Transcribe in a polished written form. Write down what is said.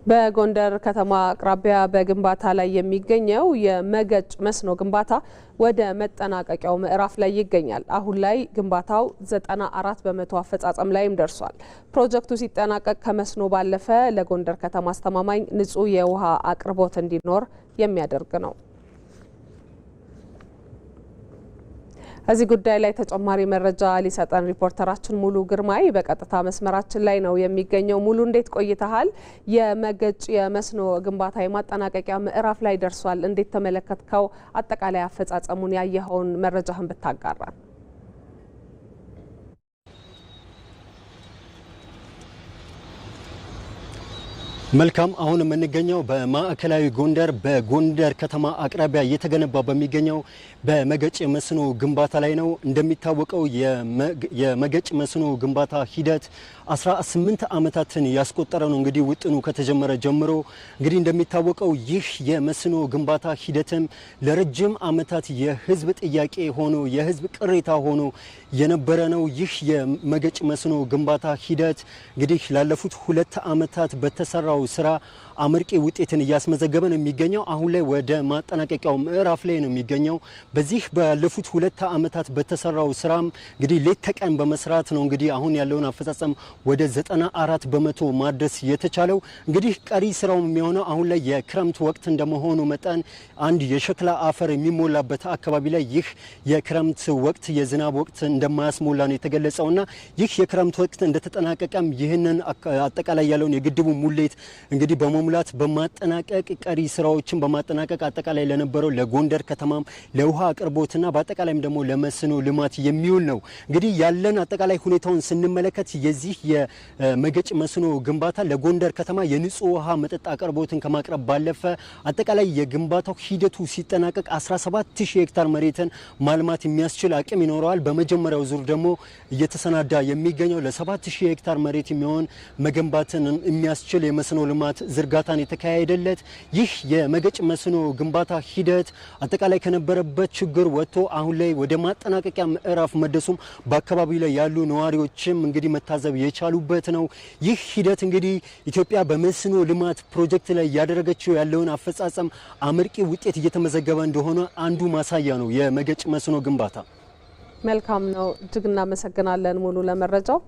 በጎንደር ከተማ አቅራቢያ በግንባታ ላይ የሚገኘው የመገጭ መስኖ ግንባታ ወደ መጠናቀቂያው ምዕራፍ ላይ ይገኛል። አሁን ላይ ግንባታው 94 በመቶ አፈጻጸም ላይም ደርሷል። ፕሮጀክቱ ሲጠናቀቅ ከመስኖ ባለፈ ለጎንደር ከተማ አስተማማኝ ንጹህ የውሃ አቅርቦት እንዲኖር የሚያደርግ ነው። እዚህ ጉዳይ ላይ ተጨማሪ መረጃ ሊሰጠን ሪፖርተራችን ሙሉ ግርማይ በቀጥታ መስመራችን ላይ ነው የሚገኘው። ሙሉ እንዴት ቆይተሃል? የመገጭ የመስኖ ግንባታ የማጠናቀቂያ ምዕራፍ ላይ ደርሷል። እንዴት ተመለከትከው? አጠቃላይ አፈጻጸሙን ያየኸውን መረጃህን ብታጋራን። መልካም አሁን የምንገኘው በማዕከላዊ ጎንደር በጎንደር ከተማ አቅራቢያ እየተገነባ በሚገኘው በመገጭ መስኖ ግንባታ ላይ ነው። እንደሚታወቀው የመገጭ መስኖ ግንባታ ሂደት 18 ዓመታትን ያስቆጠረ ነው። እንግዲህ ውጥኑ ከተጀመረ ጀምሮ እንግዲህ እንደሚታወቀው ይህ የመስኖ ግንባታ ሂደትም ለረጅም ዓመታት የህዝብ ጥያቄ ሆኖ የህዝብ ቅሬታ ሆኖ የነበረ ነው። ይህ የመገጭ መስኖ ግንባታ ሂደት እንግዲህ ላለፉት 2 ዓመታት በተሰራው ስራ አመርቂ ውጤትን እያስመዘገበ ነው የሚገኘው። አሁን ላይ ወደ ማጠናቀቂያው ምዕራፍ ላይ ነው የሚገኘው። በዚህ ባለፉት 2 ዓመታት በተሰራው ስራም እንግዲህ ሌት ተቀን በመስራት ነው እንግዲህ አሁን ያለውን አፈጻጸም ወደ 94 በመቶ ማድረስ የተቻለው። እንግዲህ ቀሪ ስራው የሚሆነው አሁን ላይ የክረምት ወቅት እንደመሆኑ መጠን አንድ የሸክላ አፈር የሚሞላበት አካባቢ ላይ ይህ የክረምት ወቅት የዝናብ ወቅት እንደማያስሞላ ነው የተገለጸውና ይህ የክረምት ወቅት እንደተጠናቀቀም ይህንን አጠቃላይ ያለውን የግድቡ ሙሌት እንግዲህ በመሙላት በማጠናቀቅ ቀሪ ስራዎችን በማጠናቀቅ አጠቃላይ ለነበረው ለጎንደር ከተማም ለውሃ አቅርቦትና በአጠቃላይም ደግሞ ለመስኖ ልማት የሚውል ነው። እንግዲህ ያለን አጠቃላይ ሁኔታውን ስንመለከት የዚህ የመገጭ መስኖ ግንባታ ለጎንደር ከተማ የንጹህ ውሃ መጠጥ አቅርቦትን ከማቅረብ ባለፈ አጠቃላይ የግንባታው ሂደቱ ሲጠናቀቅ 17000 ሄክታር መሬትን ማልማት የሚያስችል አቅም ይኖረዋል። በመጀመሪያው ዙር ደግሞ እየተሰናዳ የሚገኘው ለ7000 ሄክታር መሬት የሚሆን መገንባትን የሚያስችል የመስኖ ልማት ዝርጋታን የተካሄደለት ይህ የመገጭ መስኖ ግንባታ ሂደት አጠቃላይ ከነበረበት ችግር ወጥቶ አሁን ላይ ወደ ማጠናቀቂያ ምዕራፍ መድረሱም በአካባቢው ላይ ያሉ ነዋሪዎችም እንግዲህ መታዘብ የቻሉበት ነው። ይህ ሂደት እንግዲህ ኢትዮጵያ በመስኖ ልማት ፕሮጀክት ላይ ያደረገችው ያለውን አፈጻጸም አመርቂ ውጤት እየተመዘገበ እንደሆነ አንዱ ማሳያ ነው የመገጭ መስኖ ግንባታ። መልካም ነው። እጅግ እናመሰግናለን ሙሉ ለመረጃው።